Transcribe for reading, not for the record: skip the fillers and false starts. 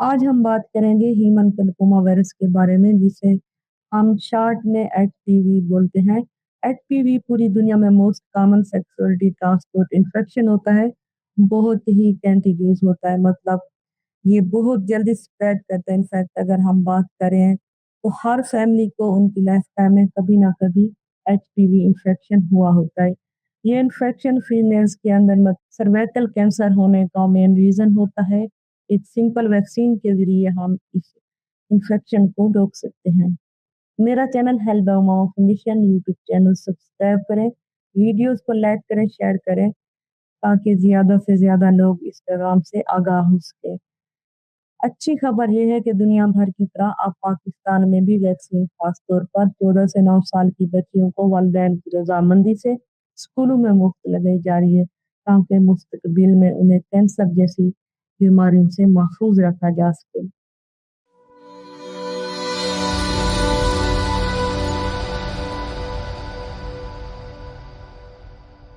आज हम बात करेंगे ह्यूमन पेपिलोमा वायरस के बारे में जिसे हम शॉर्ट में एचपीवी बोलते हैं। एचपीवी पूरी दुनिया में most common sexuality transport infection होता है। बहुत ही कंटेजियस होता है, मतलब ये बहुत जल्दी स्प्रेड करता है। इनफैक्ट अगर हम बात करें तो हर फैमिली को उनकी लाइफ टाइम में कभी ना कभी एचपीवी इन्फेक्शन हुआ होता है। ये इन्फेक्शन फीमेल्स के अंदर सर्वाइकल कैंसर होने का मेन रीजन होता है। एक सिंपल वैक्सीन के जरिए हम इस इन्फेक्शन को रोक सकते हैं। मेरा चैनल हेल्थ बायोमा फाउंडेशन यूट्यूब चैनल सब्सक्राइब करें, वीडियोस को लाइक करें, शेयर करें ताकि ज्यादा से ज्यादा लोग इस पैगाम से आगाह हो सके। अच्छी खबर यह है कि दुनिया भर की तरह अब पाकिस्तान में भी वैक्सीन खासतौर पर 14 से 9 साल की बच्चियों को वालिदैन की रजामंदी से स्कूलों में मुफ्त लगाई जा रही है ताकि मुस्तकबिल में उन्हें कैंसर जैसी बीमारियों से महफूज रखा जा सके।